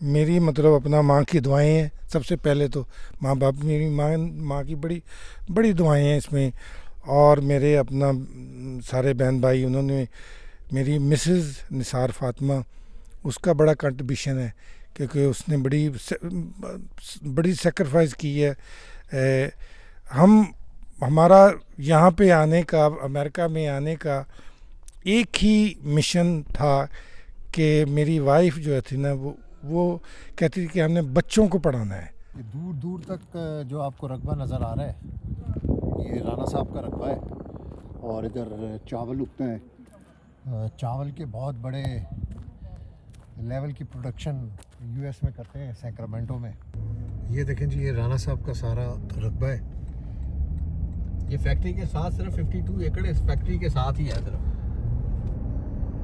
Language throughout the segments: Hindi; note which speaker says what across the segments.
Speaker 1: मेरी मतलब अपना माँ की दुआएं हैं सबसे पहले तो। माँ बाप, मेरी माँ की बड़ी बड़ी दुआएं हैं इसमें। और मेरे अपना सारे बहन भाई, उन्होंने मेरी मिसेस निसार फातिमा, उसका बड़ा कंट्रीब्यूशन है क्योंकि उसने बड़ी सेक्रीफाइस की है। हम हमारा यहाँ पे आने का, अमेरिका में आने का एक ही मिशन था कि मेरी वाइफ जो थी ना, वो कहती थी कि हमने बच्चों को पढ़ाना है।
Speaker 2: दूर दूर तक जो आपको रकबा नज़र आ रहा है ये राना साहब का रकबा है। और इधर चावल उगते हैं। चावल के बहुत बड़े लेवल की प्रोडक्शन यूएस में करते हैं, सैक्रामेंटो में। ये देखें जी, ये राना साहब का सारा रकबा है।
Speaker 3: ये फैक्ट्री के साथ सिर्फ 52 एकड़ इस फैक्ट्री के साथ ही है सिर्फ।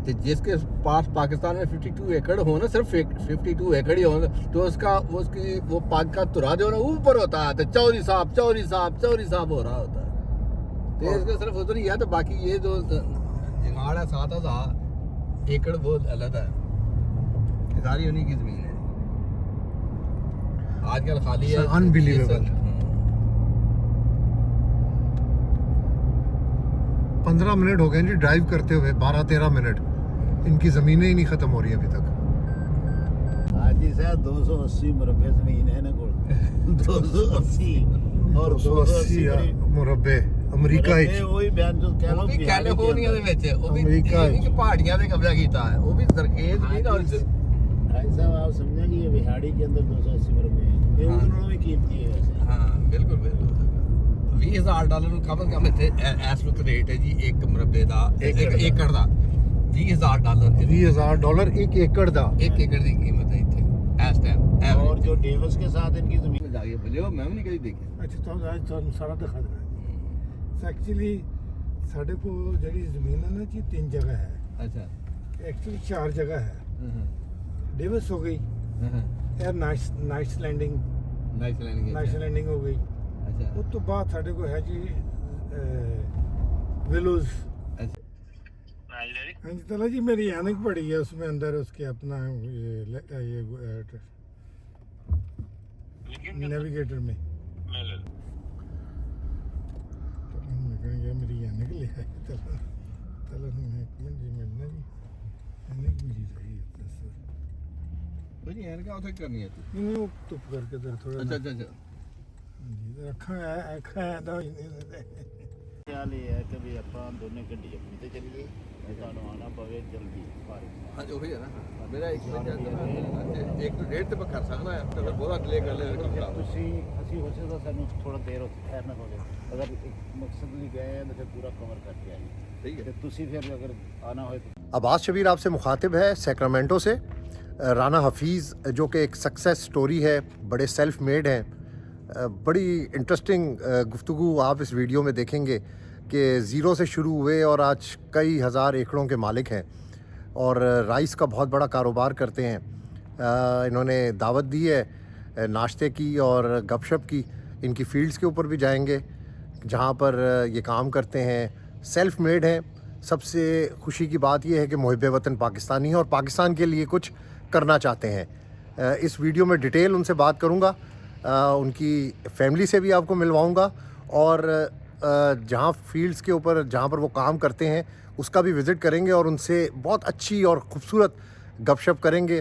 Speaker 3: तो जिसके पास पाकिस्तान में 52 एकड़ हो ना, सिर्फ 52 एकड़ ही हो, तो उसकी वो पाक का तुरा जो है ना ऊपर होता है, तो चौधरी साहब हो रहा होता है। तो इसका सिर्फ उधर ही है। तो बाकी ये जो जगाड़ है 7000 एकड़ वो अलग है, सारी उन्हीं की जमीन है। आजकल खाली है।
Speaker 2: अनबिलीवेबल। 15 मिनट हो गए जी ड्राइव करते हुए, 12-13 मिनट। इनकी ज़मीनें ही नहीं ख़त्म हो रही अभी तक।
Speaker 4: हाजी साहब 280 मुरब्बे ज़मीन है ना कोल। 280 और 280
Speaker 2: मुरब्बे अमेरिका ही।
Speaker 4: वही बयान जो कह लो
Speaker 3: कैलिफोर्निया ਦੇ ਵਿੱਚ ਉਹ ਵੀ ਨਹੀਂ ਕਿ ਪਹਾੜੀਆਂ ਤੇ ਕਬਜ਼ਾ ਕੀਤਾ है, वो भी सरखेज नहीं ना।
Speaker 4: भाई साहब आप समझे कि ये बिहाड़ी के अंदर 280 मुरब्बे हैं, ये उन्होंने भी कीमती है वैसे।
Speaker 3: हाँ बिल्कुल बिल्कुल। $20,000 ਨੂੰ ਕਮ ਕਮ ਇੱਥੇ ਇਸ ਵਕਤ ਰੇਟ ਹੈ ਜੀ ਇੱਕ ਮੁਰੱਬੇ ਦਾ, ਇੱਕ ਏਕੜ ਦਾ $20,000।
Speaker 2: $20,000 एक एकड़ दा।
Speaker 3: एक एकड़ की कीमत है इतने इस टाइम।
Speaker 4: और जो डेवस के साथ इनकी जमीन
Speaker 3: जाके बोलियो मैं भी नहीं कभी देखी।
Speaker 1: अच्छा, तो आज ਤੁਹਾਨੂੰ ਸਾਰਾ ਦਿਖਾ ਦੇਣਾ। ਐਕਚੁਅਲੀ ਸਾਡੇ ਕੋਲ ਜਿਹੜੀ ਜ਼ਮੀਨ ਹੈ ਨਾ ਜੀ, 3 जगह है।
Speaker 3: अच्छा
Speaker 1: एक्चुअली 4 जगह है। डेविस हो गई, एयर नाइट्स लैंडिंग हो गई।
Speaker 3: अच्छा
Speaker 1: उस तो बाद साढ़े को है जी विलोज। हाँ जी तला जी, मेरी ऐनक पड़ी है उसमें अंदर, उसके अपना ये नेविगेटर में मेरी ऐनक ले आए। तला एक मिनट जी, मिलना जी ऐनक मेरी रही है।
Speaker 3: भाई यार क्या उठे करनी है तू?
Speaker 1: नहीं वो तुप करके इधर थोड़ा।
Speaker 3: अच्छा
Speaker 1: जी रखा है तो
Speaker 4: ख्याल ये है कि भी ਆਪਾਂ ਦੋਨੇ ਗੱਡੀ ਆਪਣੀ ਤੇ ਚੱਲੀਏ, ਤੁਹਾਨੂੰ ਆਣਾ ਪਵੇ ਜਲਦੀ ਭਾਰੀ।
Speaker 3: हाँ जो है ना मेरा एक तो डेढ़ ਤੇ ਕਰ ਸਕਦਾ ਹੈ, ਅਗਰ ਬਹੁਤ ਡਿਲੇ ਕਰ ਲੈ ਤਾਂ
Speaker 4: ਤੁਸੀਂ ਅਸੀਂ ਹੋ ਸਕਦਾ ਸਾਨੂੰ ਥੋੜਾ ਦੇਰ ਉੱਥੇ ਠਹਿਰਨਾ ਪਵੇ। ਅਗਰ ਇੱਕ ਮਕਸਦ ਲਈ ਗਏ हैं तो फिर पूरा कवर करके आएंगे।
Speaker 3: ठीक है।
Speaker 4: ਤੁਸੀਂ ਫਿਰ अगर आना हो तो।
Speaker 2: अब्बास शबीर आपसे मुखातिब है सैक्रामेंटो से। राना हफीज़ जो कि एक सक्सेस स्टोरी है, बड़े सेल्फ मेड हैं। बड़ी इंटरेस्टिंग गुफ्तगू आप इस वीडियो में देखेंगे कि ज़ीरो से शुरू हुए और आज कई हज़ार एकड़ों के मालिक हैं और राइस का बहुत बड़ा कारोबार करते हैं। इन्होंने दावत दी है नाश्ते की और गपशप की। इनकी फ़ील्ड्स के ऊपर भी जाएंगे जहाँ पर ये काम करते हैं। सेल्फ मेड हैं। सबसे खुशी की बात यह है कि मुहिब वतन पाकिस्तानी हैं और पाकिस्तान के लिए कुछ करना चाहते हैं। इस वीडियो में डिटेल उनसे बात करूँगा, उनकी फैमिली से भी आपको मिलवाऊँगा और जहाँ फील्ड्स के ऊपर जहाँ पर वो काम करते हैं उसका भी विज़िट करेंगे और उनसे बहुत अच्छी और ख़ूबसूरत गपशप करेंगे।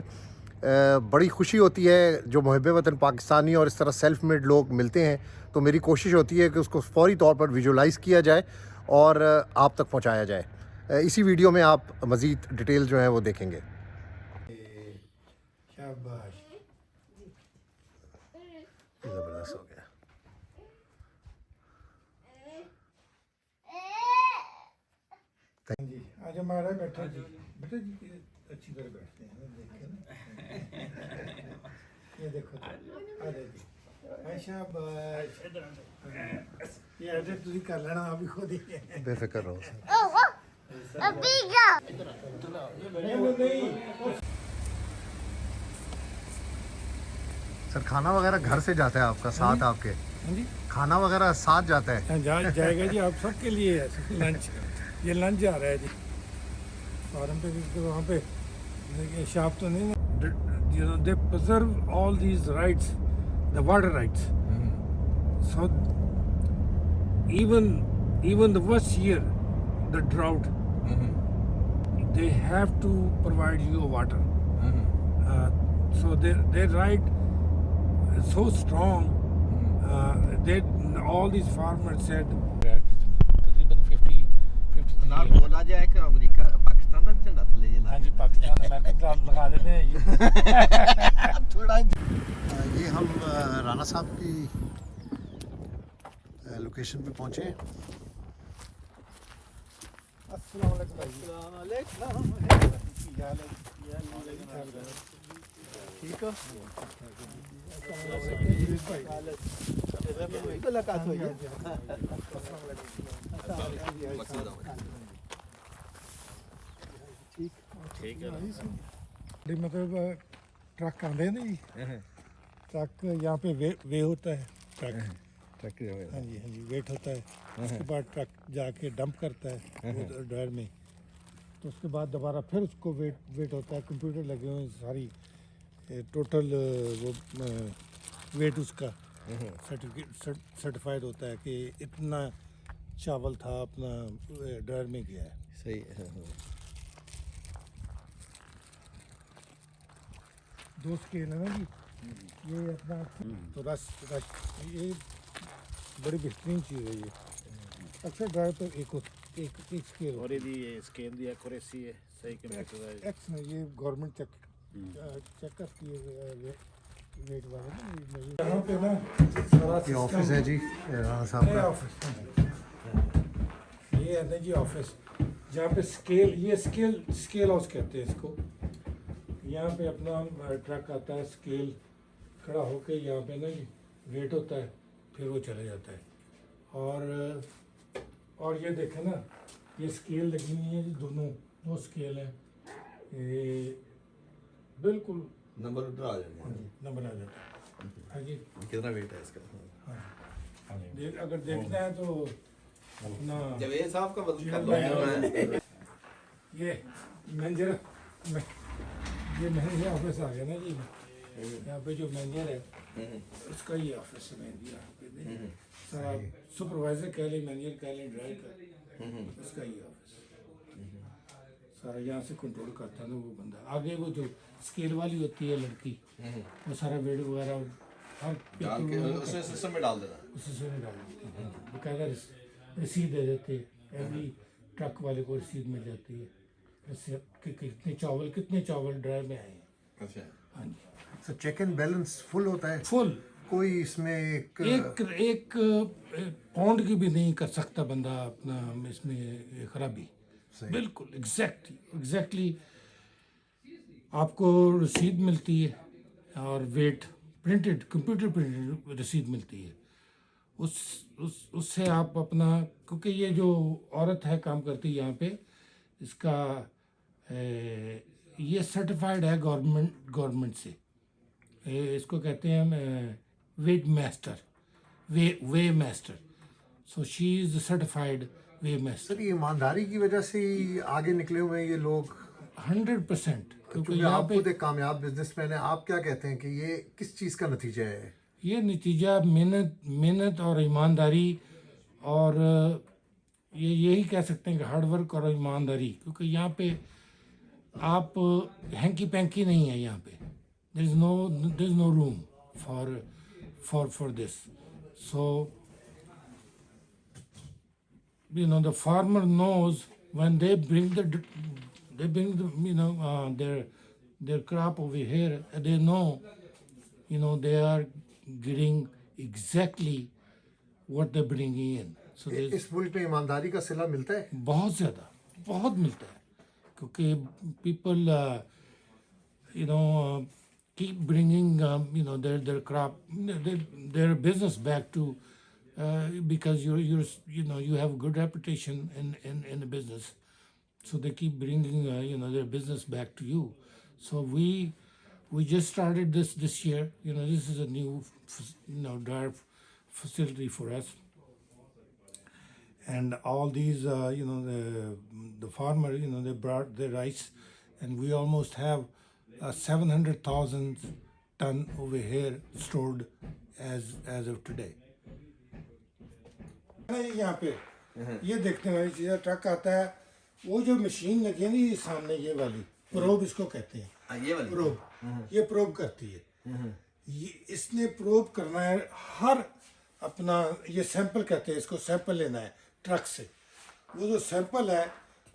Speaker 2: बड़ी खुशी होती है जो मुहिब वतन पाकिस्तानी और इस तरह सेल्फ मेड लोग मिलते हैं, तो मेरी कोशिश होती है कि उसको फ़ौरी तौर पर विजुलाइज़ किया जाए और आप तक पहुंचाया जाए। इसी वीडियो में आप मज़ीद डिटेल जो है वो देखेंगे।
Speaker 1: शाबाश,
Speaker 2: ज़बरदस्त हो गया।
Speaker 1: जी आज हमारा बैठा जी, बेटा जी अच्छी तरह बैठते हैं, देखें ना। ये देखो आ जी, शाबाश। ये एडिट तुझे कर लेना अभी खुद ही।
Speaker 2: बेफिक्र रहो सर। सर खाना वगैरह घर से जाता है आपका, साथ आपके?
Speaker 1: हाँ जी,
Speaker 2: खाना वगैरह साथ जाता है?
Speaker 1: जाएगा जी, आप सबके लिए है लंच। ये लंच आ रहा है जी फार्म पे, वहाँ पे शॉप तो नहीं, you know, they preserve all these rights, the water rights. So even the worst year, the drought, they have to provide you water. So their right is so strong. They all these farmers said तकरीबन 50
Speaker 3: ਨਾਲ ਬੋਲਾ ਜਾਏ ਕਿ ਅਮਰੀਕਾ ਪਾਕਿਸਤਾਨ ਦਾ ਵੀ ਝੰਡਾ ਥੱਲੇ ਜੇ ਲਾ
Speaker 1: जी पाकिस्तान अमेरिका लगा देते हैं जी
Speaker 3: ਥੋੜਾ
Speaker 2: ये हम राना साहब की लोकेशन पे पहुंचे हैं।
Speaker 3: ਠੀਕ ਹੋ ਮੁਲਾਕਾਤ ਹੋਈ ਹੈ
Speaker 4: ਠੀਕ ਹੈ
Speaker 1: मतलब ट्रक आते हैं ना जी ट्रक यहाँ पे वे होता है ट्रक हाँ जी वेट होता है उसके बाद ट्रक जाके डंप करता है ड्रायर में तो उसके बाद दोबारा फिर उसको वेट होता है कंप्यूटर लगे हुए हैं सारी टोटल वो वेट उसका सर्टिफाइड होता है कि इतना चावल था अपना ड्रायर में गया है
Speaker 3: ਸਹੀ
Speaker 1: दो स्केल है ना जी ये अपना तो रस ये बड़ी बेहतरीन चीज़ है ये अक्सर ड्राइव तो एक स्केल
Speaker 4: ਔਰ ਇਹਦੀ ਸਕੇਲ ਦੀ ਐਕੂਰੇਸੀ ਹੈ ਸਹੀ ਕੰਪਿਊਟਰ ਹੈ
Speaker 1: एक्स में ये गवर्नमेंट चेक करती है वेट वाला ना यहाँ पे ना सारा
Speaker 2: ये ऑफिस है जी राना साहब का।
Speaker 1: ऑफिस ये है ना जी ऑफिस जहाँ पे स्केल ये स्केल हाउस कहते हैं इसको यहाँ पे अपना ट्रक आता है स्केल खड़ा होके यहाँ पे ना जी वेट होता है फिर वो चला जाता है और ये देखें ना ये स्केल लगी हुई है जी दो स्केल हैं ये बिल्कुल
Speaker 3: नंबर उधर आ जाएंगे
Speaker 1: नंबर आ जाता है हाँ जी
Speaker 3: कितना वेट है इसका
Speaker 1: अगर देखना है तो अपना
Speaker 3: जवेद साहब का वजन कर लो
Speaker 1: ये मैनेजर ये मैनेजर ऑफिस आ गया ना जी यहाँ पे जो मैनेजर है उसका ये ऑफिस है यहाँ पे सारा सुपरवाइजर कह लें मैनेजर कह लें ड्राइवर उसका ये ऑफिस सारा यहाँ से कंट्रोल करता है ना वो बंदा आगे वो जो स्केल वाली होती है लड़की वो सारा वेट वगैरह हर
Speaker 3: सिस्टम में डाल देना
Speaker 1: उसी में डाल देती है बकायदा रसीद दे देते हैं एवरी ट्रक वाले को रसीद मिल जाती है इससे कि कितने चावल ड्राइव में आए हैं
Speaker 3: अच्छा
Speaker 1: हाँ जी
Speaker 2: तो चेक एंड बैलेंस फुल होता है,
Speaker 1: फुल
Speaker 2: कोई इसमें
Speaker 1: एक पाउंड की भी नहीं कर सकता बंदा अपना इसमें खराबी बिल्कुल एग्जैक्टली आपको रसीद मिलती है और वेट प्रिंटेड कंप्यूटर प्रिंटेड रसीद मिलती है उससे आप अपना क्योंकि ये जो औरत है काम करती है यहाँ पे इसका ये सर्टिफाइड है गवर्नमेंट से इसको कहते हैं weight master weigh master so she is certified weigh master.
Speaker 2: Sir ये ईमानदारी की वजह से ही आगे निकले हुए हैं ये लोग
Speaker 1: 100%
Speaker 2: क्योंकि आप खुद एक कामयाब बिजनेसमैन है, आप क्या कहते हैं कि ये किस चीज़ का नतीजा है?
Speaker 1: ये नतीजा मेहनत और ईमानदारी और ये यही कह सकते हैं कि हार्ड वर्क और ईमानदारी क्योंकि यहाँ पे आप हैंकी पैंकी नहीं है यहाँ पे there is no room for this so you know the farmer knows when they bring the their crop over here they know they are getting exactly what they're bringing in so
Speaker 2: इस मुल्क में ईमानदारी का सिला मिलता है?
Speaker 1: बहुत ज़्यादा बहुत मिलता है क्योंकि people keep bringing their crop their business back to because you have a good reputation in the business so they keep bringing their business back to you so we just started this year this is a new dryer facility for us and all these the farmer they brought their rice and we almost have 700,000 ton over here stored as of today. यहाँ पे ये देखने वाली चीज़ है, ट्रक आता है, वो जो मशीन लगी है ना ये सामने ये वाली प्रोब इसको कहते हैं,
Speaker 3: ये वाली
Speaker 1: प्रोब, ये प्रोब करती है, ये इसने प्रोब करना है हर अपना, ये सैंपल कहते हैं इसको, सैंपल लेना है ट्रक से, वो जो सैंपल है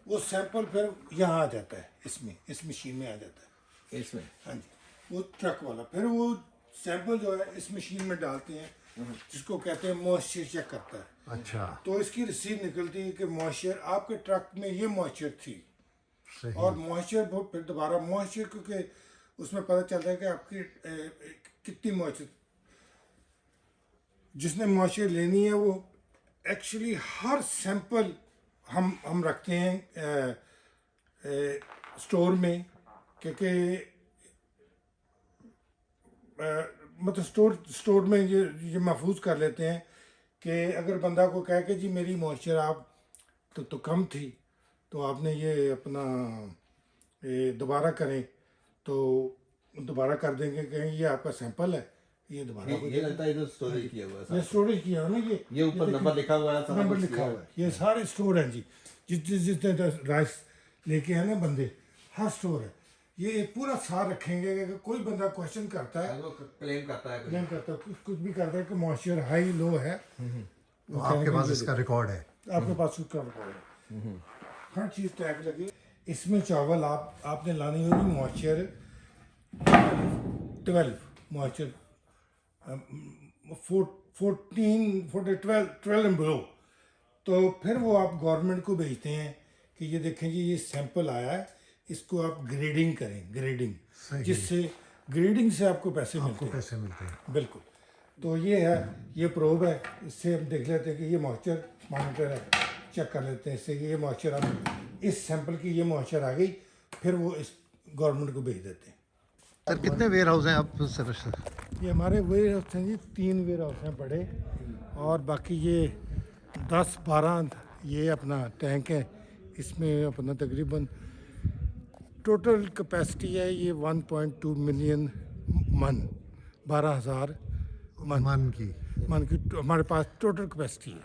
Speaker 1: वो सैंपल फिर यहाँ आ जाता है, इसमें इस मशीन में आ जाता है,
Speaker 3: इसमें।
Speaker 1: हाँ जी, वो ट्रक वाला फिर वो सैंपल जो है इस मशीन में डालते हैं, जिसको कहते हैं मॉइस्चर चेक करता है।
Speaker 2: अच्छा,
Speaker 1: तो इसकी रसीद निकलती है कि मॉइस्चर आपके ट्रक में ये मॉइस्चर थी,
Speaker 2: सही।
Speaker 1: और मॉइस्चर फिर दोबारा मॉइस्चर, क्योंकि उसमें पता चलता है कि आपकी कितनी मॉइस्चर, जिसने मॉइस्चर लेनी है वो एक्चुअली हर सैंपल हम रखते हैं स्टोर में, क्योंकि मतलब स्टोर में ये महफूज कर लेते हैं कि अगर बंदा को कहे कि जी मेरी मॉइस्चर आप तो कम थी, तो आपने ये अपना दोबारा करें, तो दोबारा कर देंगे, कहेंगे ये आपका सैंपल है, ये दोबारा
Speaker 3: ये लगता है इधर स्टोरेज किया हुआ है।
Speaker 1: ये स्टोरेज किया है ना,
Speaker 3: ये ऊपर नंबर लिखा हुआ है, सारा
Speaker 1: नंबर
Speaker 3: कुछ
Speaker 1: लिखा
Speaker 3: किया
Speaker 1: हुआ है, ये सारे स्टोर हैं जी, जितने राइस लेके हैं ना बंदे, हर स्टोर है, ये एक पूरा सार रखेंगे कि कोई बंदा क्वेश्चन करता है,
Speaker 3: वो क्लेम करता है
Speaker 1: क्लेम करता है, कुछ भी करता है कि मॉइस्चर हाई लो है,
Speaker 2: तो आपके पास इसका रिकॉर्ड है?
Speaker 1: आपके पास उसका रिकॉर्ड है, हर चीज़ टैग लगे। इसमें चावल आपने लानी होगी मॉइस्चर 12 मॉइस्चर 12 एंड बिलो, तो फिर वो आप गवर्नमेंट को भेजते हैं कि ये देखें जी ये सैंपल आया है, इसको आप ग्रेडिंग करें, ग्रेडिंग, जिससे ग्रेडिंग से आपको पैसे मिलते हैं।
Speaker 2: पैसे मिलते हैं,
Speaker 1: बिल्कुल। तो ये है, ये प्रोब है, इससे हम देख लेते हैं कि ये मॉइस्चर मॉनिटर है, चेक कर लेते हैं इससे कि ये मॉइस्चर अब इस सैंपल की ये मॉइस्चर आ गई, फिर वो इस गवर्नमेंट को भेज देते हैं।
Speaker 2: सर कितने वेयर हाउस हैं आप सर?
Speaker 1: ये हमारे वेयर हाउस हैं जी, 3 वेयर हाउस हैं बड़े, और बाकी ये 10-12 ये अपना टैंक है, इसमें अपना तकरीबन टोटल कैपेसिटी है ये 1.2 मिलियन मन, 12,000
Speaker 2: मन की
Speaker 1: हमारे पास टोटल कैपेसिटी है।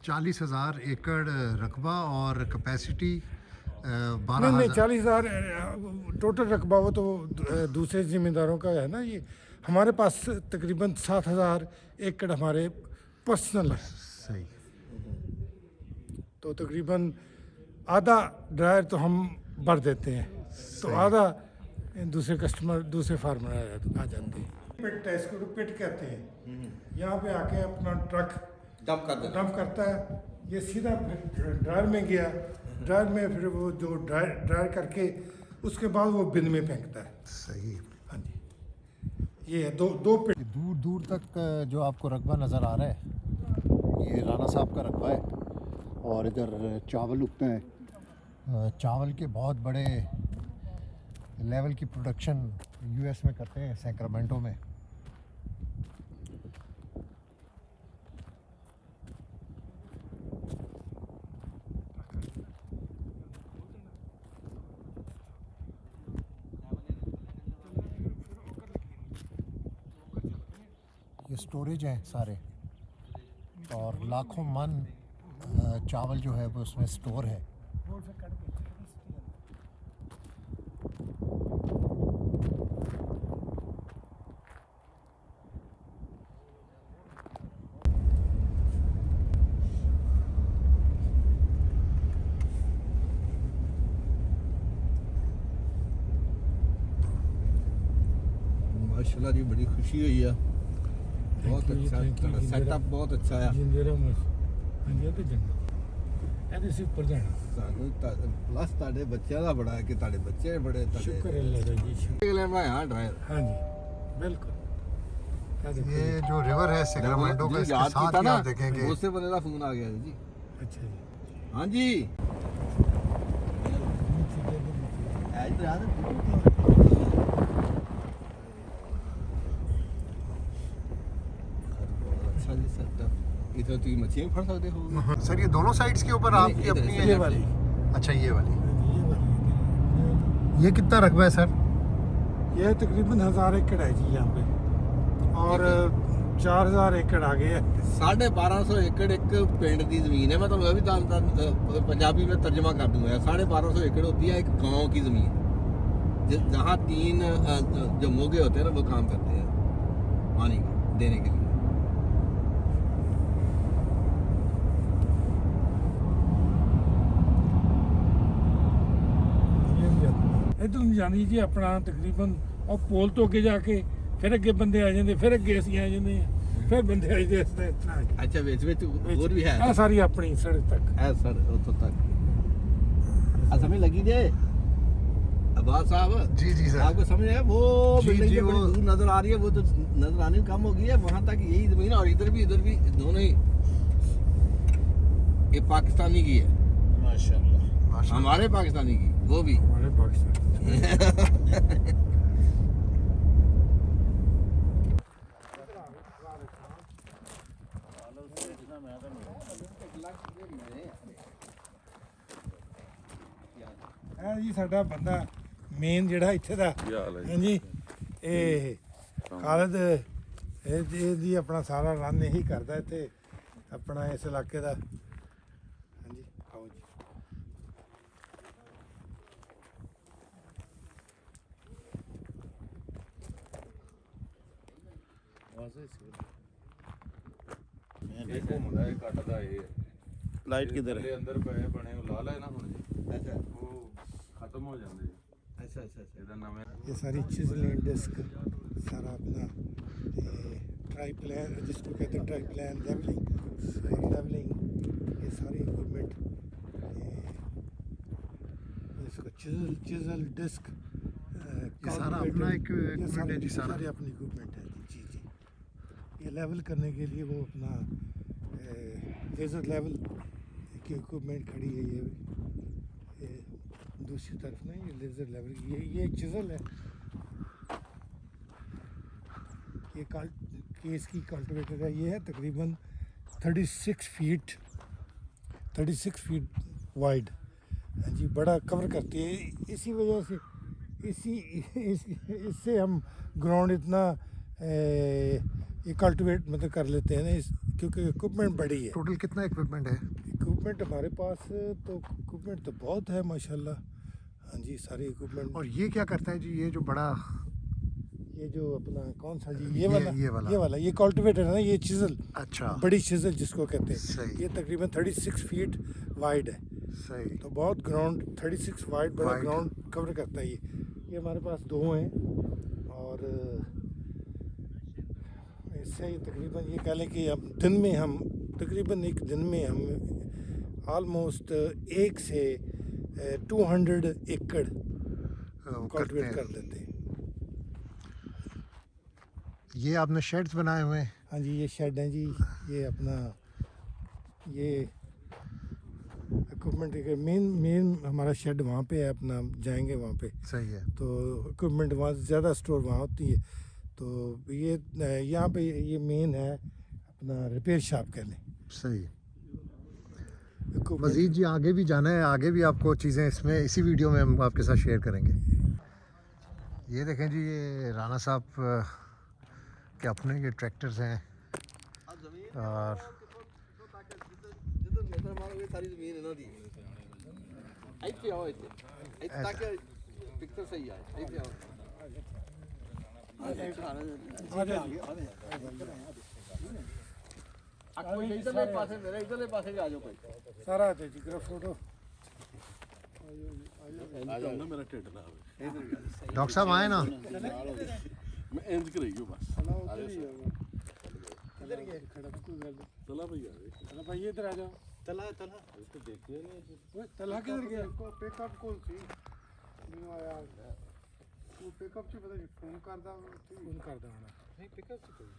Speaker 2: 40,000 एकड़ रकबा और कैपेसिटी
Speaker 1: नहीं
Speaker 2: 12,000।
Speaker 1: 40,000 टोटल रकबा, वो तो दूसरे ज़िम्मेदारों का है ना, ये हमारे पास तकरीबन 7,000 एकड़ हमारे पर्सनल है,
Speaker 2: सही।
Speaker 1: तो तकरीबन आधा ड्रायर तो हम भर देते हैं, तो आधा दूसरे कस्टमर, दूसरे फार्मर आ जाते हैं। पिट है, इसको पिट कहते हैं, यहाँ पे आके अपना ट्रक डंप करता है, ये सीधा ड्रायर में गया, ड्रायर में फिर वो जो ड्रायर करके उसके बाद वो बिन में फेंकता है।
Speaker 2: सही।
Speaker 1: हाँ जी, ये है दो पिट।
Speaker 2: दूर दूर तक जो आपको रकबा नज़र आ रहा है ये राणा साहब का रकबा है, और इधर चावल उगता है। चावल के बहुत बड़े लेवल की प्रोडक्शन यूएस में करते हैं, सैक्रामेंटो में। ये स्टोरेज हैं सारे, और लाखों मन चावल जो है वो उसमें स्टोर है।
Speaker 3: माशाल्लाह जी, बड़ी खुशी हुई है, बहुत अच्छा सेटअप, बहुत अच्छा है।
Speaker 1: ਇਹਦੇ ਸੇ ਉੱਪਰ ਜਾਣਾ।
Speaker 3: ਸਾਨੂੰ ਪਲੱਸ ਤੁਹਾਡੇ ਬੱਚਿਆਂ ਦਾ ਬੜਾ ਹੈ ਕਿ ਤੁਹਾਡੇ ਬੱਚੇ ਬੜੇ
Speaker 1: शुक्र है अल्लाह का जी, शुक्र।
Speaker 3: ਲੈ ਮੈਂ ਹਾਂ ड्राइवर।
Speaker 1: हाँ जी बिल्कुल।
Speaker 2: ये जो रिवर है सैक्रामेंटो का, इसके साथ ही आप देखेंगे
Speaker 3: ਉਸੇ ਬੰਦੇ ਦਾ ਫੋਨ ਆ ਗਿਆ ਜੀ।
Speaker 1: अच्छा जी।
Speaker 3: हाँ जी, अच्छा जी सेटअप। इधर ਤੁਸੀਂ ਮੱਛੀਆਂ ਫੜ ਸਕਦੇ ਹੋ।
Speaker 2: सर ये दोनों साइड्स के ऊपर
Speaker 3: नहीं,
Speaker 2: आपकी
Speaker 3: इधर-
Speaker 2: अपनी
Speaker 3: इधर
Speaker 2: है?
Speaker 1: वाली।
Speaker 2: अच्छा, ये वाली।
Speaker 1: ये वाली
Speaker 2: ये कितना रकबा है सर?
Speaker 1: ये तकरीबन 1000 एकड़ है जी यहाँ पे, और 4000 एकड़ आगे है।
Speaker 3: 1250 एकड़ एक पिंड की जमीन है। मैं तो अभी पंजाबी में तर्जमा कर दूंगा। 1250 एकड़ होती है एक गांव की जमीन, जहाँ 3 जो मोगे होते हैं ना वो काम करते हैं पानी का देने के लिए।
Speaker 1: इधर नहीं जानी जी अपना तकरीबन, और पोल तो अगे जाके फिर अगे बंदे आ जाते, फिर अगे असीं आ जाते हैं, फिर बंदे आ जाते इस तरह।
Speaker 3: अच्छा विच और भी है?
Speaker 1: ਇਹ ਸਾਰੀ ਆਪਣੀ सड़क तक
Speaker 3: है सर उतों तक। समझ लगी जे अब्बास साहब?
Speaker 2: जी जी सर।
Speaker 3: आपको समझ है? वो
Speaker 2: जी,
Speaker 3: बिल्डिंग
Speaker 2: जी,
Speaker 3: जो बड़ी
Speaker 2: वो-
Speaker 3: दूर नजर आ रही है वो तो नजर आने में कम हो गई है। वहां तक यही जमीन है, और इधर भी दोनों ही ये पाकिस्तानी की है।
Speaker 4: माशाल्लाह।
Speaker 3: हमारे पाकिस्तानी की वो भी।
Speaker 1: हमारे पाकिस्तान ਹੈ ਜੀ ਸਾਡਾ ਬੰਦਾ ਮੇਨ ਜਿਹੜਾ ਇੱਥੇ ਦਾ ਹਾਂਜੀ ਇਹ ਖਾਲਦ ਇਹ ਜੀ ਆਪਣਾ ਸਾਰਾ ਰਨ ਇਹੀ ਕਰਦਾ ਇੱਥੇ ਆਪਣਾ ਇਸ ਇਲਾਕੇ ਦਾ। ਹਾਂਜੀ ਆਓ ਜੀ।
Speaker 5: ਇਹ ਘੁੰਮਦਾ ਇਹ ਕੱਟਦਾ ਇਹ
Speaker 4: लाइट किधर है?
Speaker 5: ਥੱਲੇ ਅੰਦਰ ਪਏ ਬਣੇ ਉਹ ਲਾ ਲੈ ਨਾ ਹੁਣ ਜੀ
Speaker 3: अच्छा
Speaker 5: ਉਹ ਖਤਮ ਹੋ ਜਾਂਦੇ ਜੀ।
Speaker 3: अच्छा अच्छा अच्छा।
Speaker 5: ਇਹਦਾ ਨਵੇਂ
Speaker 1: ये सारी चिजलिंग डिस्क सारा अपना ट्राई प्लान जिसको कहते हैं ट्राई प्लान लेवलिंग ये सारी इक्विपमेंट इसको चिजल डिस्क
Speaker 2: ये सारा अपना equipment है जी, सारा।
Speaker 1: सारी अपनी इक्विपमेंट है जी जी। ये लेवल करने के लिए वो अपना लेज़र लेवल की इक्विपमेंट खड़ी है। ये दूसरी तरफ ना ये लेज़र लेवल ये चिजल है। ये केस की कल्टिवेटर है। ये है तकरीबन 36 फीट वाइड। हाँ जी बड़ा कवर करती है। इसी वजह से इससे हम ग्राउंड इतना ये कल्टिवेट मतलब कर लेते हैं ना क्योंकि इक्विपमेंट बड़ी है।
Speaker 2: टोटल कितना इक्विपमेंट है?
Speaker 1: इक्विपमेंट हमारे पास तो इक्विपमेंट तो बहुत है माशाल्लाह। हाँ जी सारी इक्विपमेंट।
Speaker 2: और ये क्या करता है जी, ये जो बड़ा
Speaker 1: ये जो अपना कौन सा जी
Speaker 2: ये वाला।
Speaker 1: ये कल्टिवेटर है ना, ये चिजल
Speaker 2: अच्छा
Speaker 1: बड़ी चिजल जिसको कहते हैं।
Speaker 2: सही।
Speaker 1: ये तकरीबन 36 फीट वाइड है,
Speaker 2: सही।
Speaker 1: तो बहुत ग्राउंड 36 वाइड बड़ा
Speaker 2: Wide।
Speaker 1: ग्राउंड कवर करता है। ये हमारे पास 2 हैं, और इससे ही तकरीबन ये कह लें कि हम तकरीबन एक दिन में हम ऑलमोस्ट 1 से 200 एकड़ कल्टिवेट कर लेते हैं।
Speaker 2: ये आपने शेड्स बनाए हुए हैं?
Speaker 1: हाँ जी ये शेड है जी। ये अपना ये इक्विपमेंट मेन हमारा शेड वहाँ पे है। अपना जाएंगे वहाँ पे
Speaker 2: सही है।
Speaker 1: तो इक्विपमेंट वहाँ ज़्यादा स्टोर वहाँ होती है। तो ये यहाँ पे ये मेन है अपना रिपेयर शॉप कह लें।
Speaker 2: सही।
Speaker 1: Equipment-
Speaker 2: मज़ीद जी आगे भी जाना है, आगे भी आपको चीज़ें इसमें इसी वीडियो में हम आपके साथ शेयर करेंगे। ये देखें जी, ये राना साहब के अपने ये ट्रैक्टर्स हैं। और
Speaker 3: जिधर नजर मारो ये सारी जमीन इन्हों दी। ਇੱਥੇ ਆਓ ਇੱਥੇ ਤੱਕ ਪਿਕਚਰ ਸਹੀ ਆਏ। ਇੱਥੇ ਆਓ। ਕੋਈ ਇਧਰਲੇ ਪਾਸੇ ਮੇਰੇ ਇਧਰਲੇ ਪਾਸੇ ਵੀ ਆ ਜਾਓ ਕੋਈ।
Speaker 1: सारा तो जी करो फोटो।
Speaker 4: आ जाओ ना, मेरा ढिड ना आवे।
Speaker 2: डॉक्टर साहब आए ना।
Speaker 4: मैं इंज करियो बस।
Speaker 1: किधर गए खड़ा कोई गल नहीं।
Speaker 4: चला भैया
Speaker 1: चलो भाई इधर आ जाओ।
Speaker 4: चला तो देखिए नहीं।
Speaker 1: ओए तला किधर गया? पिकअप कौन सी नहीं आया वो पिकअप से पता नहीं फोन करदा होना। नहीं पिकअप से कोई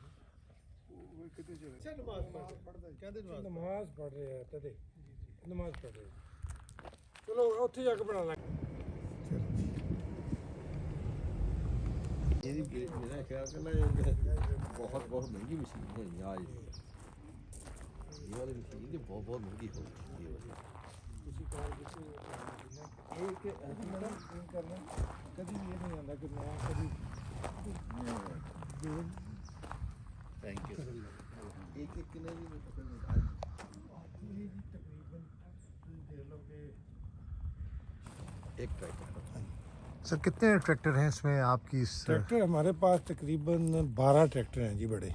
Speaker 1: वो कितने चले चल नमाज पढ़दा कहंदे नमाज पढ़ रहे हैं तदे नमाज पढ़ रहे चलो ਉੱਥੇ ਜਾ ਕੇ ਬਣਾ ਲਾਂਗੇ।
Speaker 3: ਇਹਦੀ ਮੇਰਾ ਖਿਆਲ ਕਰਨਾ ਬਹੁਤ महंगी मशीन है आज। ये वाली मशीन की बहुत महंगी हो गई है।
Speaker 1: किसी कार किसी एक करना कभी ये नहीं आता कि मैं कभी
Speaker 4: थैंक यू
Speaker 3: एक किले भी नहीं पकड़ने
Speaker 1: ये जी तकरीबन देख लो कि
Speaker 3: एक ट्रैक्टर
Speaker 2: सर कितने ट्रैक्टर हैं इसमें आपकी इस
Speaker 1: ट्रैक्टर हमारे पास तकरीबन 12 ट्रैक्टर हैं जी बड़े।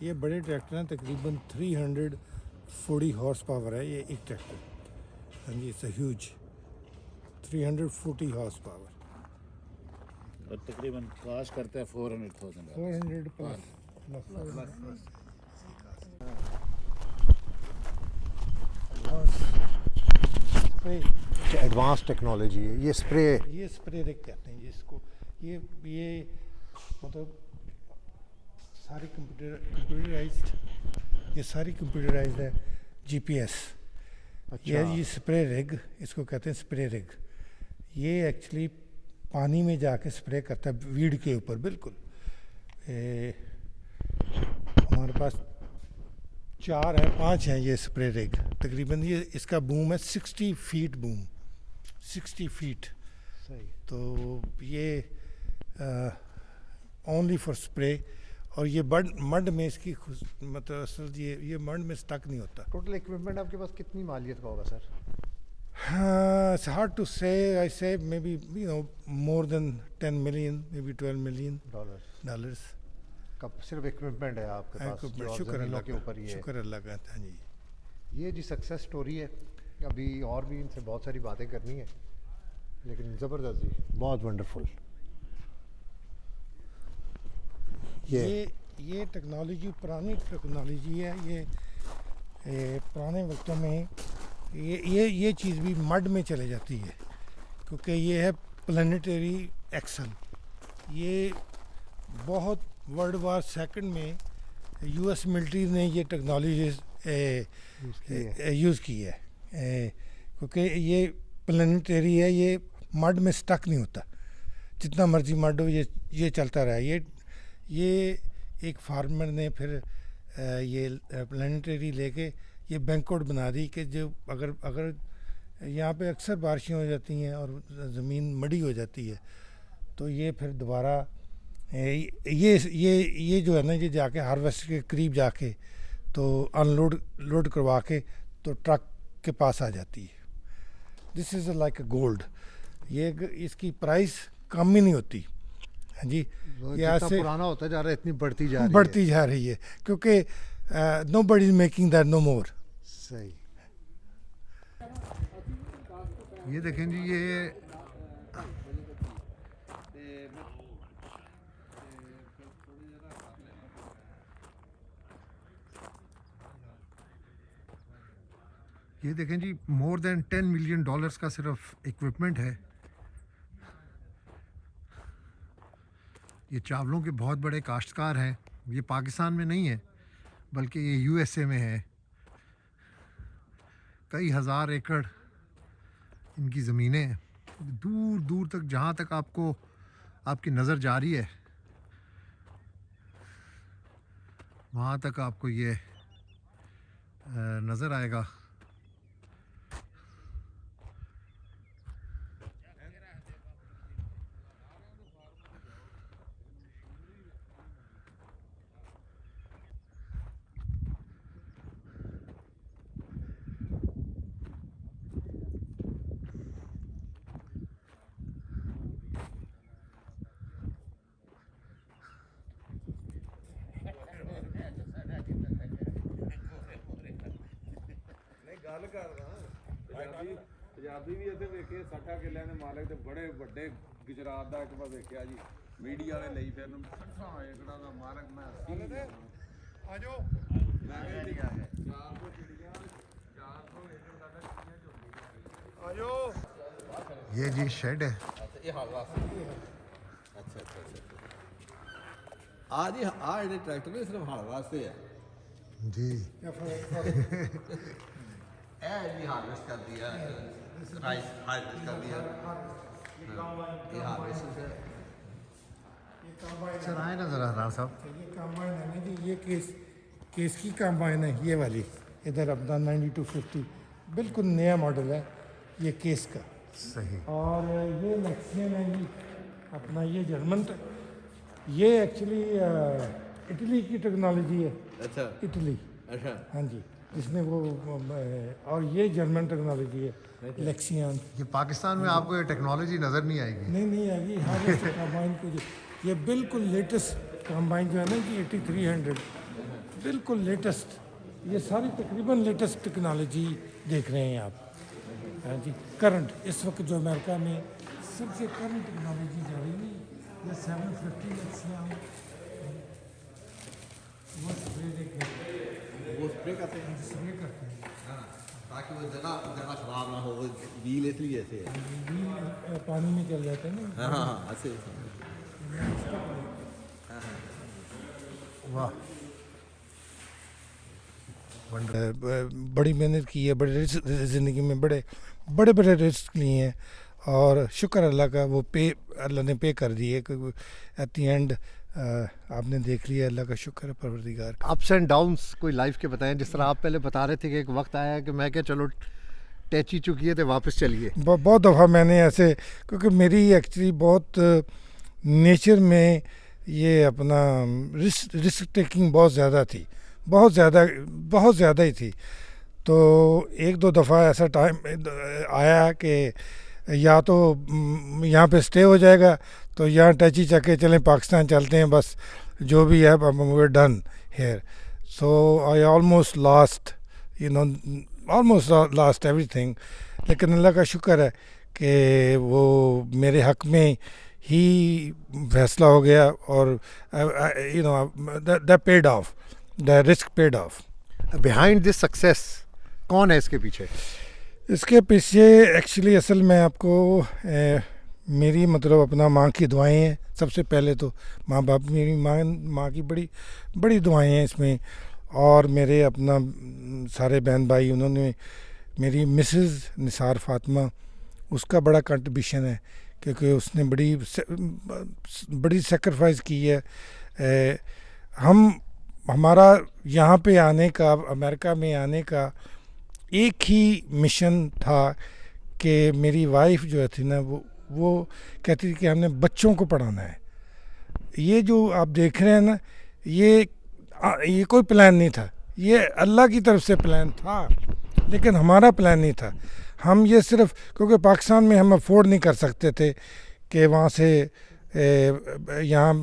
Speaker 1: ये बड़े ट्रैक्टर हैं तकरीबन 340 हॉर्स पावर है ये एक ट्रैक्टर। हाँ जी इट्स ह्यूज 340 हॉर्स पावर
Speaker 4: और तकरीबन कास्ट करता है 400,000
Speaker 1: 400 प्लस स्प्रे
Speaker 2: एडवांस टेक्नोलॉजी है ये स्प्रे
Speaker 1: ये स्प्रे रिग कहते हैं जिसको ये मतलब सारी कंप्यूटराइज्ड ये सारी कंप्यूटराइज्ड है जीपीएस। ये स्प्रे रिग इसको कहते हैं स्प्रे रिग। ये एक्चुअली पानी में जाके स्प्रे करता है वीड के ऊपर बिल्कुल। हमारे पास 4 है 5 हैं ये स्प्रे रिग। तकरीबन ये इसका बूम है 60 फीट बूम 60 फीट।
Speaker 2: सही
Speaker 1: तो ये ओनली फॉर स्प्रे और ये मड में इसकी मतलब असल ये मड में स्टक नहीं होता।
Speaker 2: टोटल इक्विपमेंट आपके पास कितनी मालियत का होगा sir
Speaker 1: It's hard to say. I say maybe more than 10 million, maybe 12 million dollars.
Speaker 2: कब सिर्फ इक्विपमेंट है आपके पास जो आप
Speaker 1: शुक्र
Speaker 2: ज़मीनों
Speaker 1: अल्लाह
Speaker 2: के ऊपर ही है
Speaker 1: शुक्र अल्लाह का। हाँ जी
Speaker 2: ये जी सक्सेस स्टोरी है। अभी और भी इनसे बहुत सारी बातें करनी है लेकिन ज़बरदस्त जी बहुत वंडरफुल।
Speaker 1: ये टेक्नोलॉजी पुरानी टेक्नोलॉजी है। ये पुराने वक्तों में ये चीज़ भी मड में चले जाती है क्योंकि ये है प्लानिटरी एक्शन। ये बहुत वर्ल्ड वार सेकंड में यूएस मिलिट्री ने ये टेक्नोलॉजी यूज़ की है क्योंकि ये प्लानिटरी है। ये मड में स्टक नहीं होता जितना मर्जी मड हो ये चलता रहा। ये एक फार्मर ने फिर ये प्लानिटरी लेके ये बैंकआउट बना दी कि जो अगर यहाँ पे अक्सर बारिशें हो जाती हैं और ज़मीन मड़ी हो जाती है तो ये फिर दोबारा ये जो है ना ये जाके हार्वेस्ट के करीब जाके तो लोड करवा के तो ट्रक के पास आ जाती है। This is like a gold. ये इसकी प्राइस कम ही नहीं होती। हाँ जी
Speaker 2: जितना पुराना होता जा रहा है इतनी बढ़ती
Speaker 1: जा रही है क्योंकि nobody is making that no more।
Speaker 2: सही। ये देखें जी ये देखें जी मोर देन $10 मिलियन का सिर्फ इक्विपमेंट है। ये चावलों के बहुत बड़े काश्तकार हैं। ये पाकिस्तान में नहीं है बल्कि ये यूएसए में है। कई हज़ार एकड़ इनकी ज़मीनें हैं। दूर दूर तक जहाँ तक आपकी नज़र जा रही है वहाँ तक आपको ये नज़र आएगा।
Speaker 5: ਗੱਲ ਕਰਦਾ ਪੰਜਾਬੀ ਵੀ ਇੱਥੇ ਵੇਖੇ 60 ਕਿੱਲਿਆਂ ਦੇ ਮਾਲਕ ਤੇ ਬੜੇ ਵੱਡੇ ਗੁਜਰਾਤ ਦਾ ਇੱਕ ਵਾਰ ਵੇਖਿਆ ਜੀ ਮੀਡੀਆ ਵਾਲੇ ਲਈ ਫਿਰ 60 ਏਕੜਾਂ ਦਾ ਮਾਲਕ ਮੈਂ ਆਜੋ ਮੈਂ ਕਿਹਾ 400 ਚਿੜੀਆਂ 400 ਏਕੜ ਸਾਡਾ ਚਿੜੀਆਂ ਝੋਂਦੀ ਆਜੋ।
Speaker 2: ये जी शेड है।
Speaker 3: ਇਹ ਹਾਲ ਵਾਸਤੇ ਅੱਛਾ ਆ ਜੀ ਆ ਜਿਹੜੇ ਟਰੈਕਟਰ ਨੇ ਸਿਰਫ ਹਾਲ ਵਾਸਤੇ ਹੈ
Speaker 2: जी
Speaker 3: ਇਹ ਜੀ ਹਾਰਵੈਸਟ ਕਰਦੀ ਹੈ ਰਾਈਸ ਹਾਰਵੈਸਟ ਕਰਦੀ ਹੈ ਇਹ ਹਾਰਵੈਸਟ ਹੈ
Speaker 2: सर आए ना ज़रा राव साहब।
Speaker 1: ये कंबाइन है ना जी ये केस की कंबाइन है ये वाली। इधर अपना 9250 बिल्कुल नया मॉडल है। ये केस का।
Speaker 2: सही।
Speaker 1: और ये मैक्सियन है जी अपना, ये जर्मन ये एक्चुअली इटली की टेक्नोलॉजी है।
Speaker 3: अच्छा
Speaker 1: इटली,
Speaker 3: अच्छा
Speaker 1: हाँ जी, जिसने वो और ये जर्मन टेक्नोलॉजी है लेक्सियन।
Speaker 2: ये पाकिस्तान में आपको ये टेक्नोलॉजी नज़र नहीं आएगी।
Speaker 1: नहीं आएगी हार्वेस्ट कंबाइन को ये बिल्कुल लेटेस्ट कंबाइन जो है ना जी 8300 बिल्कुल लेटेस्ट, ये सारी तकरीबन लेटेस्ट टेक्नोलॉजी देख रहे हैं आप। हाँ जी, करंट इस वक्त जो अमेरिका में सबसे करंट टेक्नोलॉजी जा रही है ये 750 लेक्सियन, वो स्प्रे
Speaker 3: वो स्प्रे करते हैं
Speaker 1: करते हैं।
Speaker 3: ताकि वो जगह खराब ना हो, वो व्हील इसलिए ऐसे है।
Speaker 1: व्हील पानी में चल जाते हैं ना।
Speaker 3: हाँ ऐसे
Speaker 2: वाह,
Speaker 1: बड़ी मेहनत की है, बड़े ज़िंदगी में बड़े बड़े बड़े रिस्क लिए हैं और शुक्र अल्लाह का वो अल्लाह ने पे कर दिए क्योंकि एट द एंड आपने देख लिया, अल्लाह का शुक्र है परवरदिगार का।
Speaker 2: अप्स एंड डाउन्स कोई लाइफ के बताएं, जिस तरह आप पहले बता रहे थे कि एक वक्त आया कि मैं क्या चलो टैची चुकी है तो वापस चलिए।
Speaker 1: बहुत दफ़ा मैंने ऐसे, क्योंकि मेरी एक्चुअली बहुत नेचर में ये अपना रिस्क टेकिंग बहुत ज़्यादा थी, बहुत ज़्यादा ही थी। तो एक दो दफ़ा ऐसा टाइम आया कि या तो यहाँ पे स्टे हो जाएगा तो यहाँ टैची चके चलें पाकिस्तान चलते हैं, बस जो भी है we done here. So I almost lost everything, लेकिन अल्लाह का शुक्र है कि वो मेरे हक़ में ही फैसला हो गया और that paid of, the risk paid of.
Speaker 2: Behind this success कौन है इसके पीछे?
Speaker 1: इसके पीछे एक्चुअली असल में आपको मेरी मतलब अपना माँ की दुआएं हैं। सबसे पहले तो माँ बाप, मेरी माँ की बड़ी दुआएं हैं इसमें, और मेरे अपना सारे बहन भाई, उन्होंने मेरी मिसेस निसार फातिमा, उसका बड़ा कंट्रीब्यूशन है क्योंकि उसने बड़ी सेक्रीफाइस की है। हमारा यहाँ पे आने का, अमेरिका में आने का एक ही मिशन था कि मेरी वाइफ जो थी ना वो कहती थी कि हमने बच्चों को पढ़ाना है। ये जो आप देख रहे हैं ना, ये कोई प्लान नहीं था, ये अल्लाह की तरफ से प्लान था, लेकिन हमारा प्लान नहीं था। हम ये सिर्फ क्योंकि पाकिस्तान में हम अफोर्ड नहीं कर सकते थे कि वहाँ से यहाँ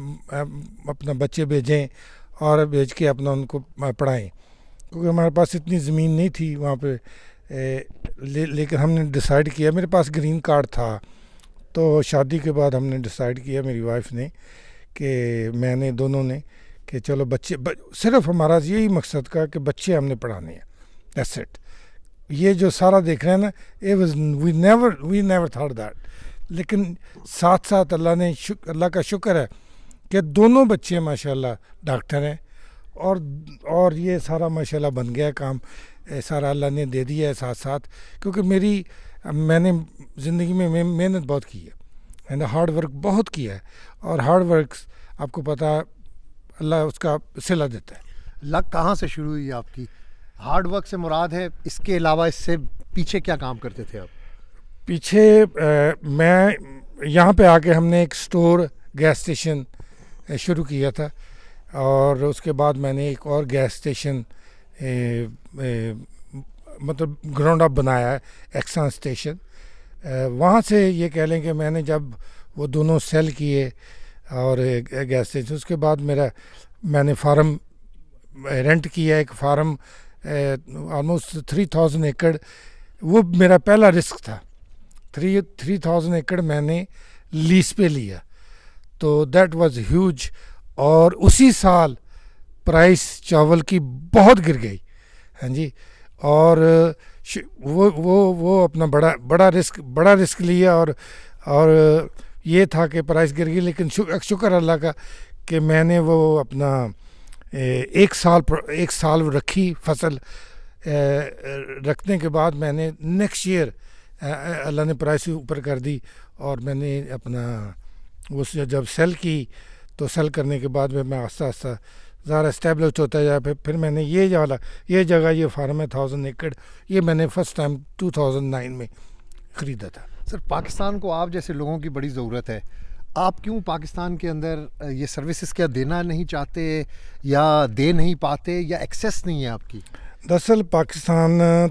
Speaker 1: अपना बच्चे भेजें और भेज के अपना उनको पढ़ाएं, क्योंकि हमारे पास इतनी ज़मीन नहीं थी वहाँ पे। लेकिन हमने डिसाइड किया, मेरे पास ग्रीन कार्ड था, तो शादी के बाद हमने डिसाइड किया मेरी वाइफ ने कि दोनों ने कि चलो सिर्फ हमारा यही मकसद का कि बच्चे हमने पढ़ाने हैं, दैट्स इट। ये जो सारा देख रहे हैं ना, वी नेवर थॉट दैट। लेकिन साथ साथ अल्लाह का शुक्र है कि दोनों बच्चे माशाल्लाह डॉक्टर हैं, और ये सारा माशाल्लाह बन गया काम, सारा अल्लाह ने दे दिया है साथ साथ। क्योंकि मैंने ज़िंदगी में मेहनत बहुत की है, मैंने हार्ड वर्क बहुत किया है, और हार्ड वर्क आपको पता अल्लाह उसका सिला देता है।
Speaker 2: लक कहाँ से शुरू हुई आपकी? हार्ड वर्क से मुराद है, इसके अलावा इससे पीछे क्या काम करते थे आप?
Speaker 1: पीछे मैं यहाँ पे आके हमने एक स्टोर गैस स्टेशन शुरू किया था, और उसके बाद मैंने एक और गैस स्टेशन मतलब ग्राउंड अप बनाया है, एक्सान स्टेशन। वहाँ से ये कह लें कि मैंने जब वो दोनों सेल किए और गैस स्टेशन, उसके बाद मैंने फार्म रेंट किया, एक फार्म ऑलमोस्ट 3000 एकड़। वो मेरा पहला रिस्क था, 3000 एकड़ मैंने लीज पे लिया, तो दैट वाज ह्यूज। और उसी साल प्राइस चावल की बहुत गिर गई, हाँ जी, और वो अपना बड़ा रिस्क लिया, और ये था कि प्राइस गिर गई, लेकिन शुक्र अल्लाह का कि मैंने वो अपना एक साल रखी फसल। रखने के बाद मैंने नेक्स्ट ईयर अल्लाह ने प्राइस ऊपर कर दी, और मैंने अपना वो जब सेल की, तो सेल करने के बाद में मैं आस्ता आस्ता ज़्यादा इस्टेब्लिश होता जाए। फिर मैंने ये जगह, ये फार्म है 1000 एकड़, ये मैंने फ़र्स्ट टाइम 2009 में ख़रीदा था।
Speaker 2: सर, पाकिस्तान को आप जैसे लोगों की बड़ी ज़रूरत है। आप क्यों पाकिस्तान के अंदर ये सर्विसेज क्या देना नहीं चाहते, या दे नहीं पाते, या एक्सेस नहीं है आपकी?
Speaker 1: दरअसल पाकिस्तान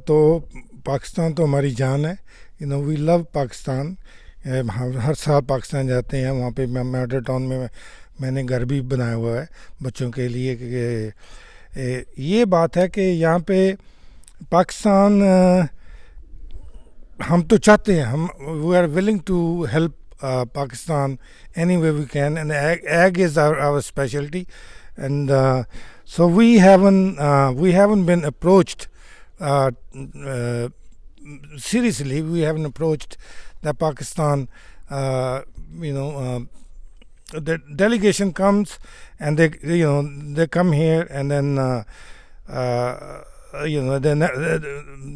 Speaker 1: तो हमारी जान है। We love Pakistan. हम हर साल पाकिस्तान जाते हैं। वहाँ पे मैडर टाउन में मैंने घर भी बनाया हुआ है बच्चों के लिए। ये बात है कि यहाँ पे पाकिस्तान, हम तो चाहते हैं, we are willing to help Pakistan any way we can, and egg is our specialty, and so we haven't been approached seriously. We haven't approached the Pakistan. The delegation comes and they come here, and then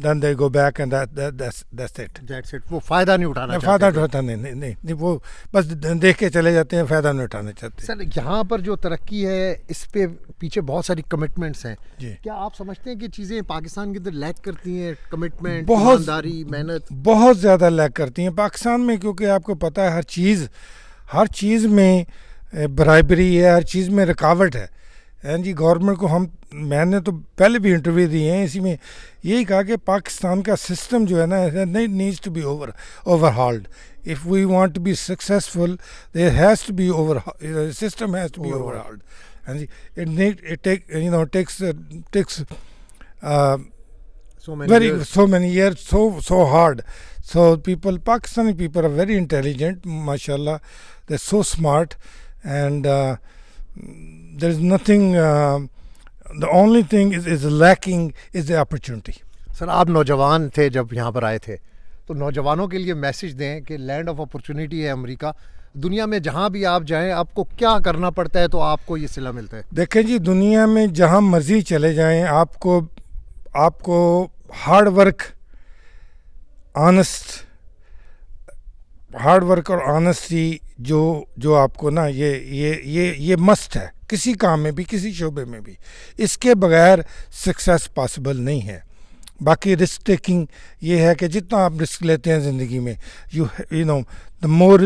Speaker 1: then they go back, and that's it.
Speaker 2: That's it. वो फ़ायदा नहीं उठाना चाहते।
Speaker 1: फ़ायदा उठाता नहीं, वो बस देख के चले जाते हैं, फ़ायदा नहीं उठाना चाहते।
Speaker 2: सर, यहाँ पर जो तरक्की है इस पे पीछे बहुत सारी कमिटमेंट्स हैं।
Speaker 1: जी।
Speaker 2: क्या आप समझते हैं कि चीज़ें पाकिस्तान के अंदर लैक करती हैं? कमिटमेंट,
Speaker 1: बहुत
Speaker 2: ईमानदारी, मेहनत
Speaker 1: बहुत ज़्यादा लैक करती हैं पाकिस्तान में, क्योंकि आपको पता है हर चीज़ में बराबरी है, हर चीज़ में रुकावट है। जी, गवर्नमेंट को मैंने तो पहले भी इंटरव्यू दिए हैं, इसी में यही कहा कि पाकिस्तान का सिस्टम जो है ना, needs to be overhauled. If we want to be successful, there has to be system has to be overhauled. And it takes so many years, so hard. So Pakistani people are very intelligent, mashallah. They're so smart, and there's nothing. The only thing is lacking is the opportunity.
Speaker 2: Sir, आप नौजवान थे जब यहाँ पर आए थे, तो नौजवानों के लिए मैसेज दें कि लैंड ऑफ अपॉर्चुनिटी है अमेरिका। दुनिया में जहाँ भी आप जाएं, आपको क्या करना पड़ता है तो आपको ये सिला मिलता है?
Speaker 1: देखें जी, दुनिया में जहाँ मर्जी चले जाएं, आपको हार्ड वर्क और ऑनेस्टी जो आपको ना, ये मस्ट है किसी काम में भी, किसी शोबे में भी। इसके बगैर सक्सेस पॉसिबल नहीं है। बाकी रिस्क टेकिंग ये है कि जितना आप रिस्क लेते हैं ज़िंदगी में, the more,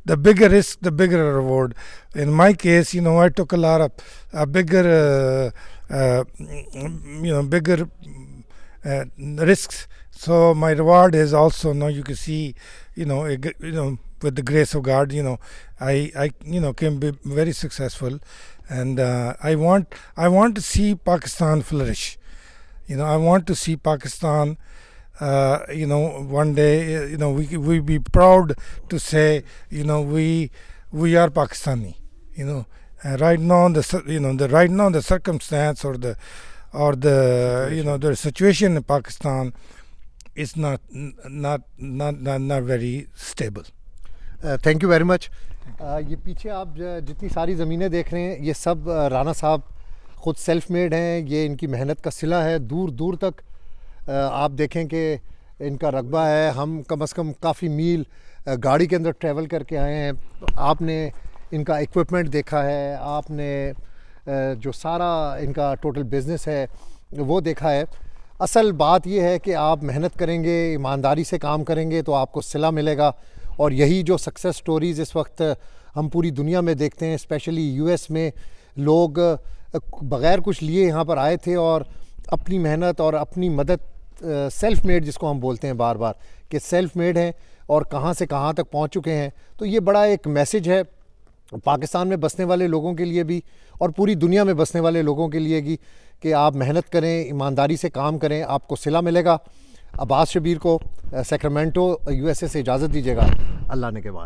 Speaker 1: the bigger risk, the bigger reward. In my case, I took a lot of bigger risks. So my reward is also, now you can see, with the grace of God, I can be very successful, and I want to see Pakistan flourish. I want to see Pakistan. One day, we be proud to say, we are Pakistani. Right now, the circumstance or the situation in Pakistan is not very stable.
Speaker 2: Thank you very much. ये पीछे आप जितनी सारी ज़मीनें देख रहे हैं, ये सब राना साहब ख़ुद सेल्फ मेड हैं। ये इनकी मेहनत का सिला है। दूर दूर तक आप देखें कि इनका रकबा है। हम कम से कम काफ़ी मील गाड़ी के अंदर ट्रैवल करके आए हैं। आपने इनका इक्विपमेंट देखा है, आपने जो सारा इनका टोटल बिज़नेस है वो देखा है। असल बात ये है कि आप मेहनत करेंगे, ईमानदारी से काम करेंगे तो आपको सिला मिलेगा। और यही जो सक्सेस स्टोरीज़ इस वक्त हम पूरी दुनिया में देखते हैं, स्पेशली यूएस में लोग बग़ैर कुछ लिए यहाँ पर आए थे और अपनी मेहनत और अपनी मदद, सेल्फ मेड जिसको हम बोलते हैं बार बार कि सेल्फ मेड हैं और कहाँ से कहाँ तक पहुँच चुके हैं। तो ये बड़ा एक मैसेज है पाकिस्तान में बसने वाले लोगों के लिए भी और पूरी दुनिया में बसने वाले लोगों के लिए कि आप मेहनत करें, ईमानदारी से काम करें, आपको सिला मिलेगा। अब्बास शबीर को सैक्रामेंटो यूएसए से इजाज़त दीजिएगा। अल्लाह ने के बाद।